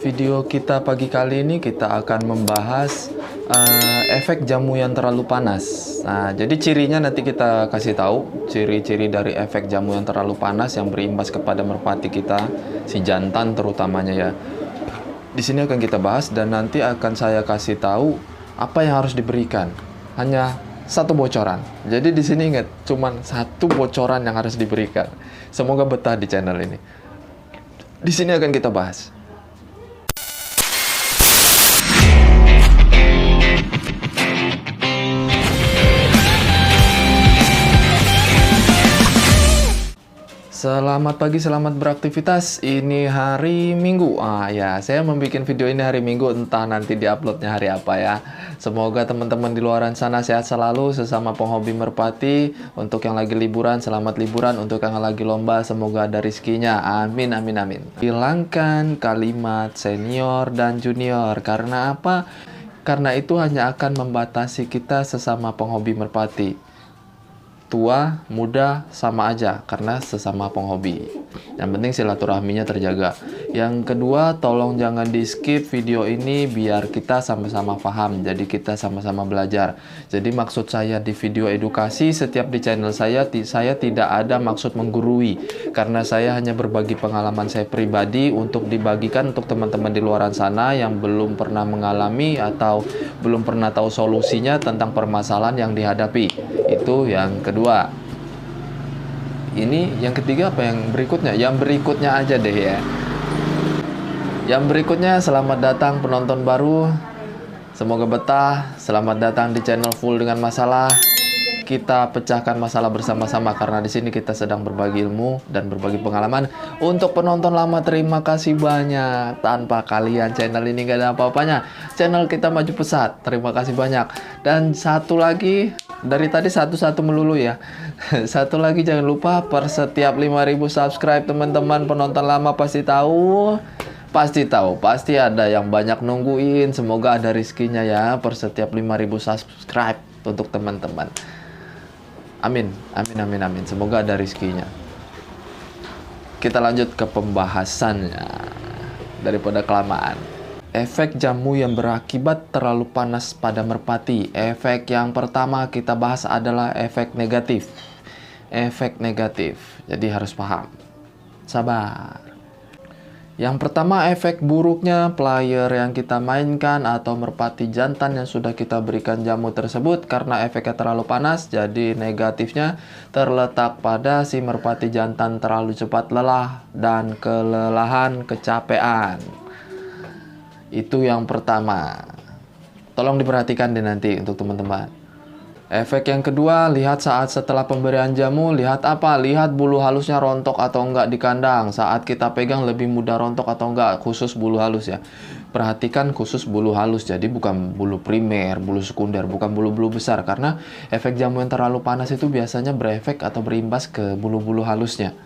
Video kita pagi kali ini kita akan membahas efek jamu yang terlalu panas. Nah, jadi cirinya nanti kita kasih tahu ciri-ciri dari efek jamu yang terlalu panas yang berimbas kepada merpati kita, si jantan terutamanya ya. Di sini akan kita bahas dan nanti akan saya kasih tahu apa yang harus diberikan. Hanya satu bocoran. Jadi di sini ingat, cuman satu bocoran yang harus diberikan. Semoga betah di channel ini. Di sini akan kita bahas. Selamat pagi, selamat beraktivitas. Ini hari Minggu. Saya membuat video ini hari Minggu, entah nanti diuploadnya hari apa ya. Semoga teman-teman di luaran sana sehat selalu, sesama penghobi merpati. Untuk yang lagi liburan, selamat liburan. Untuk yang lagi lomba, semoga ada rizkinya. Amin, amin, amin. Hilangkan kalimat senior dan junior. Karena apa? Karena itu hanya akan membatasi kita sesama penghobi merpati. Tua, muda, sama aja karena sesama penghobi. Yang penting silaturahminya terjaga. Yang kedua, tolong jangan di skip video ini biar kita sama-sama paham. Jadi kita sama-sama belajar. Jadi maksud saya di video edukasi setiap di channel saya tidak ada maksud menggurui. Karena saya hanya berbagi pengalaman saya pribadi untuk dibagikan untuk teman-teman di luaran sana yang belum pernah mengalami atau belum pernah tahu solusinya tentang permasalahan yang dihadapi. Itu yang kedua. Ini yang ketiga apa yang berikutnya? Yang berikutnya aja deh ya. Yang berikutnya, selamat datang penonton baru. Semoga betah. Selamat datang di channel Full dengan Masalah. Kita pecahkan masalah bersama-sama karena di sini kita sedang berbagi ilmu dan berbagi pengalaman. Untuk penonton lama, terima kasih banyak. Tanpa kalian channel ini gak ada apa-apanya. Channel kita maju pesat. Terima kasih banyak. Dan satu lagi, dari tadi satu-satu melulu ya. Satu lagi, jangan lupa per setiap 5.000 subscribe teman-teman penonton lama pasti tahu. Pasti ada yang banyak nungguin. Semoga ada rizkinya ya per setiap 5.000 subscribe untuk teman-teman. Amin, amin, amin, amin. Semoga ada rizkinya. Kita lanjut ke pembahasannya daripada kelamaan. Efek jamu yang berakibat terlalu panas pada merpati. Efek yang pertama kita bahas adalah efek negatif. Efek negatif. Jadi harus paham. Sabar. Yang pertama, efek buruknya player yang kita mainkan atau merpati jantan yang sudah kita berikan jamu tersebut karena efeknya terlalu panas. Jadi negatifnya terletak pada si merpati jantan terlalu cepat lelah dan kelelahan, kecapean. Itu yang pertama. Tolong diperhatikan deh nanti untuk teman-teman. Efek yang kedua, lihat saat setelah pemberian jamu, lihat apa? Lihat bulu halusnya rontok atau enggak di kandang. Saat kita pegang lebih mudah rontok atau enggak, khusus bulu halus ya. Perhatikan khusus bulu halus, jadi bukan bulu primer, bulu sekunder, bukan bulu-bulu besar. Karena efek jamu yang terlalu panas itu biasanya berefek atau berimbas ke bulu-bulu halusnya.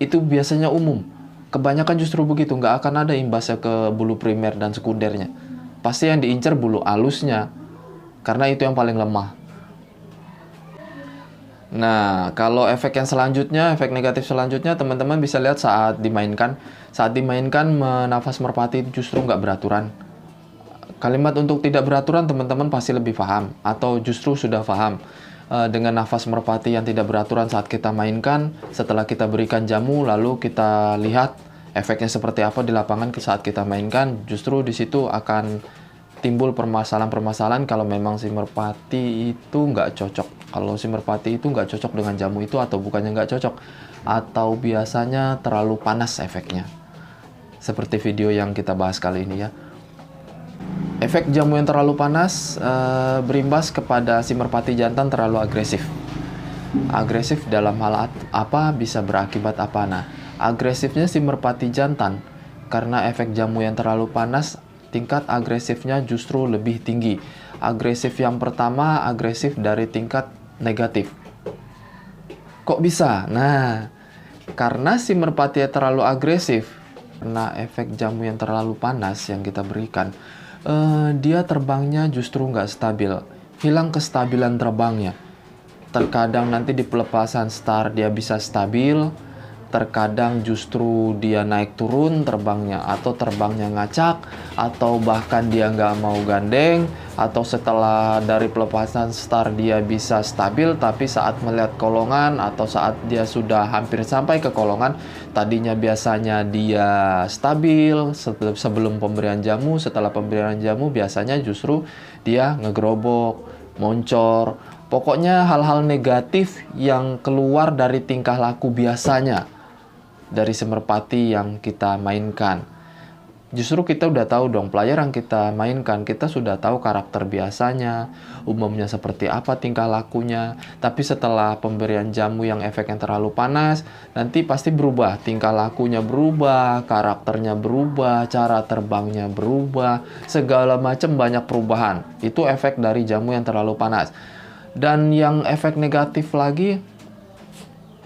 Itu biasanya umum. Kebanyakan justru begitu, nggak akan ada imbasnya ke bulu primer dan sekundernya. Pasti yang diincar bulu halusnya, karena itu yang paling lemah. Nah, kalau efek yang selanjutnya, efek negatif selanjutnya, teman-teman bisa lihat saat dimainkan. Saat dimainkan, nafas merpati justru nggak beraturan. Kalimat untuk tidak beraturan, teman-teman pasti lebih paham. Atau justru sudah paham. Dengan nafas merpati yang tidak beraturan saat kita mainkan, setelah kita berikan jamu, lalu kita lihat efeknya seperti apa di lapangan saat kita mainkan. Justru di situ akan timbul permasalahan-permasalahan kalau memang si merpati itu nggak cocok. Kalau si merpati itu nggak cocok dengan jamu itu atau bukannya nggak cocok. Atau biasanya terlalu panas efeknya. Seperti video yang kita bahas kali ini ya. Efek jamu yang terlalu panas berimbas kepada si merpati jantan terlalu agresif. Agresif dalam hal apa bisa berakibat apa? Nah, agresifnya si merpati jantan karena efek jamu yang terlalu panas, tingkat agresifnya justru lebih tinggi. Agresif yang pertama, agresif dari tingkat negatif. Kok bisa? Nah, karena si merpati terlalu agresif, karena efek jamu yang terlalu panas yang kita berikan, dia terbangnya justru nggak stabil. Hilang kestabilan terbangnya. Terkadang nanti di pelepasan start dia bisa stabil, terkadang justru dia naik turun terbangnya, atau terbangnya ngacak, atau bahkan dia nggak mau gandeng, atau setelah dari pelepasan start dia bisa stabil, tapi saat melihat kolongan atau saat dia sudah hampir sampai ke kolongan, tadinya biasanya dia stabil sebelum pemberian jamu, setelah pemberian jamu biasanya justru dia ngegerobok, moncor, pokoknya hal-hal negatif yang keluar dari tingkah laku biasanya dari si merpati yang kita mainkan. Justru kita udah tahu dong, player yang kita mainkan, kita sudah tahu karakter biasanya, umumnya seperti apa tingkah lakunya. Tapi setelah pemberian jamu yang efeknya terlalu panas, nanti pasti berubah, tingkah lakunya berubah, karakternya berubah, cara terbangnya berubah, segala macam banyak perubahan. Itu efek dari jamu yang terlalu panas. Dan yang efek negatif lagi,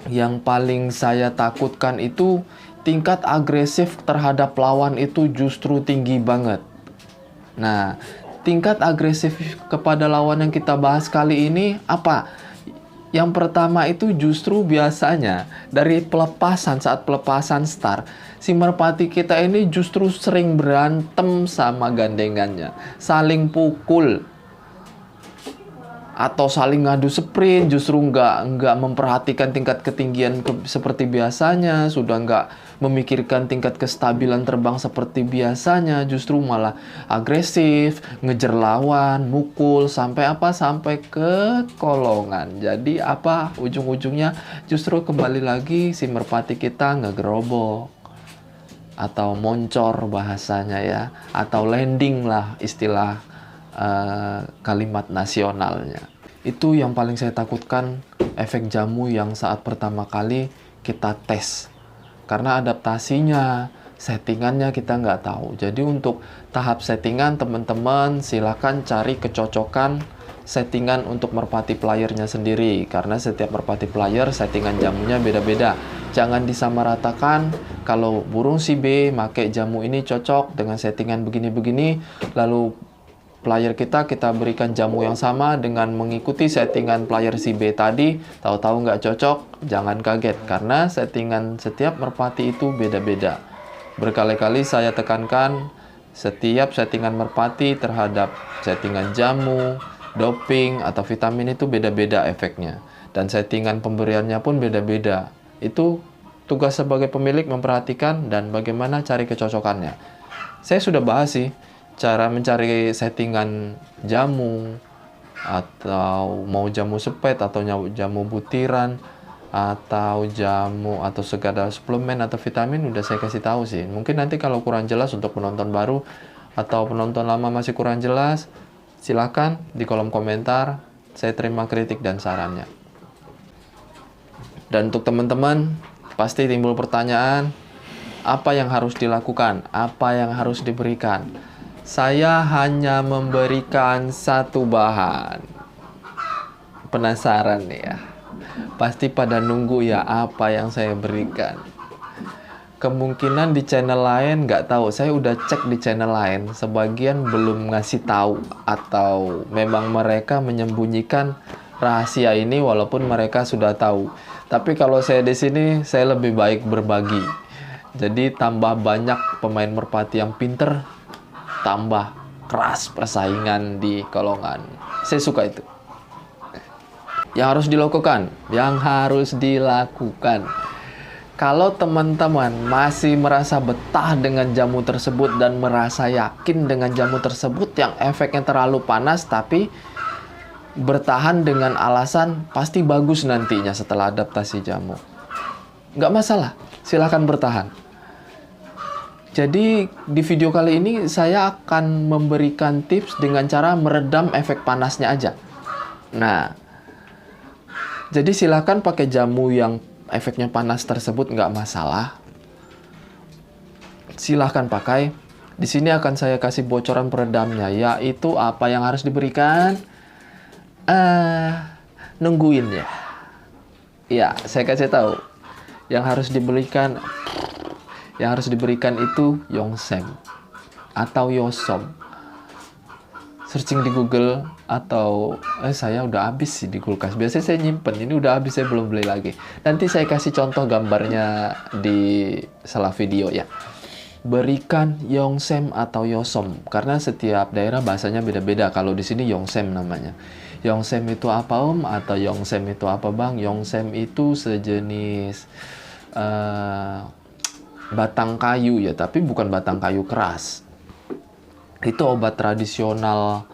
yang paling saya takutkan itu tingkat agresif terhadap lawan itu justru tinggi banget. Nah, tingkat agresif kepada lawan yang kita bahas kali ini apa? Yang pertama itu justru biasanya dari saat pelepasan start, si merpati kita ini justru sering berantem sama gandengannya, saling pukul, atau saling ngadu sprint, justru nggak memperhatikan tingkat ketinggian seperti biasanya, sudah nggak memikirkan tingkat kestabilan terbang seperti biasanya, justru malah agresif, ngejar lawan, mukul, sampai ke kolongan. Jadi ujung-ujungnya justru kembali lagi si merpati kita ngegerobok atau moncor bahasanya ya, atau landing lah istilah kalimat nasionalnya. Itu yang paling saya takutkan, efek jamu yang saat pertama kali kita tes. Karena adaptasinya, settingannya kita nggak tahu. Jadi untuk tahap settingan, teman-teman silakan cari kecocokan settingan untuk merpati playernya sendiri. Karena setiap merpati player settingan jamunya beda-beda. Jangan disamaratakan, kalau burung si B pakai jamu ini cocok dengan settingan begini-begini, lalu player kita berikan jamu yang sama dengan mengikuti settingan player si B tadi, tahu-tahu nggak cocok, jangan kaget karena settingan setiap merpati itu beda-beda. Berkali-kali saya tekankan, setiap settingan merpati terhadap settingan jamu, doping, atau vitamin itu beda-beda efeknya. Dan settingan pemberiannya pun beda-beda. Itu tugas sebagai pemilik memperhatikan dan bagaimana cari kecocokannya. Saya sudah bahas sih, cara mencari settingan jamu, atau mau jamu sepet, atau jamu butiran, atau jamu, atau segala suplemen atau vitamin udah saya kasih tahu sih. Mungkin nanti kalau kurang jelas untuk penonton baru atau penonton lama masih kurang jelas, silakan di kolom komentar, saya terima kritik dan sarannya. Dan untuk teman-teman, pasti timbul pertanyaan, apa yang harus dilakukan? Apa yang harus diberikan? Saya hanya memberikan satu bahan. Penasaran nih ya? Pasti pada nunggu ya apa yang saya berikan. Kemungkinan di channel lain nggak tahu. Saya udah cek di channel lain, sebagian belum ngasih tahu atau memang mereka menyembunyikan rahasia ini walaupun mereka sudah tahu. Tapi kalau saya di sini, saya lebih baik berbagi. Jadi tambah banyak pemain merpati yang pinter, tambah keras persaingan di kolongan. Saya suka itu. Yang harus dilakukan. Kalau teman-teman masih merasa betah dengan jamu tersebut dan merasa yakin dengan jamu tersebut yang efeknya terlalu panas, tapi bertahan dengan alasan pasti bagus nantinya setelah adaptasi jamu, nggak masalah, silahkan bertahan. Jadi di video kali ini saya akan memberikan tips dengan cara meredam efek panasnya aja. Nah, jadi silakan pakai jamu yang efeknya panas tersebut, nggak masalah. Silahkan pakai. Di sini akan saya kasih bocoran peredamnya, yaitu apa yang harus diberikan. Nungguin ya. Ya, saya kasih tahu. Yang harus diberikan itu Yongsem atau Yosom. searching di Google, atau saya udah habis sih di kulkas. Biasanya saya nyimpen, ini udah habis, saya belum beli lagi. Nanti saya kasih contoh gambarnya di salah video ya. Berikan yongsem atau yosom, karena setiap daerah bahasanya beda-beda. Kalau di sini yongsem namanya. Yongsem itu apa om? Atau yongsem itu apa bang? Yongsem itu sejenis batang kayu ya, tapi bukan batang kayu keras. Itu obat tradisional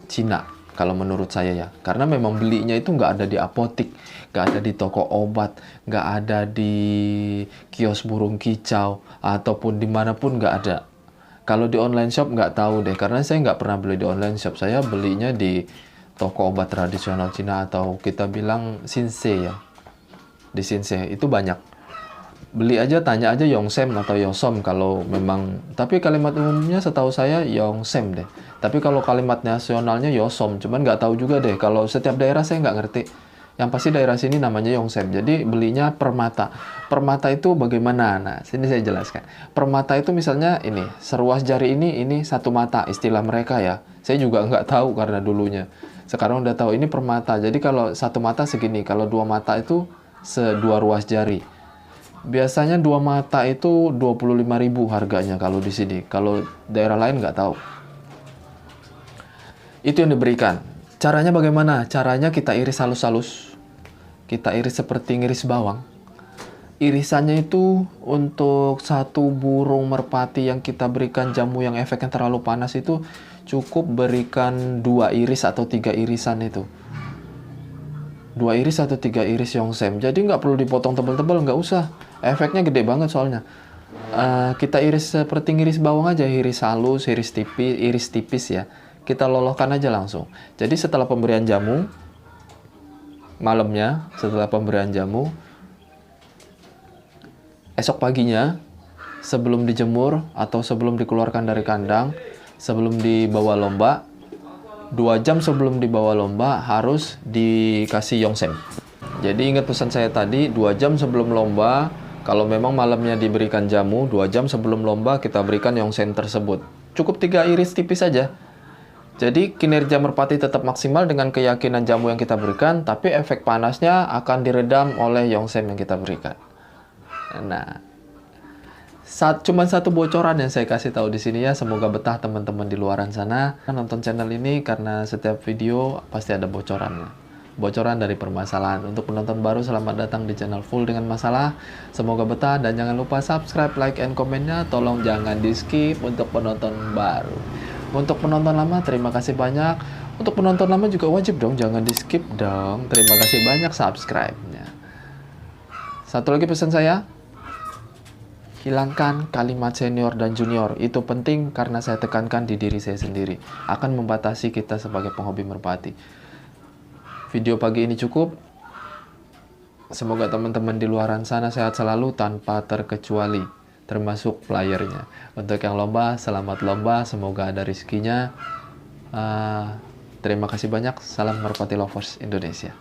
Cina kalau menurut saya ya, karena memang belinya itu nggak ada di apotik, nggak ada di toko obat, nggak ada di kios burung kicau, ataupun dimanapun nggak ada. Kalau di online shop nggak tahu deh, karena saya nggak pernah beli di online shop. Saya belinya di toko obat tradisional Cina, atau kita bilang Sinsei ya. Di Sinsei itu banyak. Beli aja, tanya aja yongsem atau yosom kalau memang. Tapi kalimat umumnya setahu saya yongsem deh. Tapi kalau kalimat nasionalnya yosom. Cuman nggak tahu juga deh. Kalau setiap daerah saya nggak ngerti. Yang pasti daerah sini namanya yongsem. Jadi belinya per mata. Per mata itu bagaimana? Nah, sini saya jelaskan. Per mata itu misalnya ini, seruas jari ini satu mata. Istilah mereka ya. Saya juga nggak tahu karena dulunya. Sekarang udah tahu ini per mata. Jadi kalau satu mata segini. Kalau dua mata itu sedua ruas jari. Biasanya dua mata itu 25.000 harganya kalau di sini. Kalau daerah lain nggak tahu. Itu yang diberikan. Caranya bagaimana? Caranya kita iris halus-halus. Kita iris seperti ngiris bawang. Irisannya itu untuk satu burung merpati yang kita berikan jamu yang efeknya terlalu panas itu cukup berikan 2 iris atau 3 irisan itu. 2 iris atau 3 iris yongsem. Jadi nggak perlu dipotong tebal-tebal, nggak usah. Efeknya gede banget soalnya. Kita iris seperti ngiris bawang aja, iris halus, iris tipis ya. Kita lolohkan aja langsung. Jadi setelah pemberian jamu, malamnya setelah pemberian jamu, esok paginya sebelum dijemur atau sebelum dikeluarkan dari kandang, sebelum dibawa lomba, 2 jam sebelum dibawa lomba harus dikasih yongsem. Jadi ingat pesan saya tadi, 2 jam sebelum lomba, kalau memang malamnya diberikan jamu, 2 jam sebelum lomba kita berikan yongsem tersebut. Cukup 3 iris tipis saja. Jadi kinerja merpati tetap maksimal dengan keyakinan jamu yang kita berikan, tapi efek panasnya akan diredam oleh yongsem yang kita berikan. Nah, cuman satu bocoran yang saya kasih tahu di sini ya. Semoga betah teman-teman di luaran sana nonton channel ini, karena setiap video pasti ada bocorannya. Bocoran dari permasalahan. Untuk penonton baru, selamat datang di channel Full dengan Masalah. Semoga betah dan jangan lupa subscribe, like, and komennya. Tolong jangan di skip untuk penonton baru. Untuk penonton lama, terima kasih banyak. Untuk penonton lama juga wajib dong, jangan di skip dong. Terima kasih banyak subscribe-nya. Satu lagi pesan saya, hilangkan kalimat senior dan junior. Itu penting karena saya tekankan di diri saya sendiri. Akan membatasi kita sebagai penghobi merpati. Video pagi ini cukup. Semoga teman-teman di luaran sana sehat selalu tanpa terkecuali, termasuk playernya. Untuk yang lomba, selamat lomba. Semoga ada rezekinya. Terima kasih banyak. Salam Merpati Lovers Indonesia.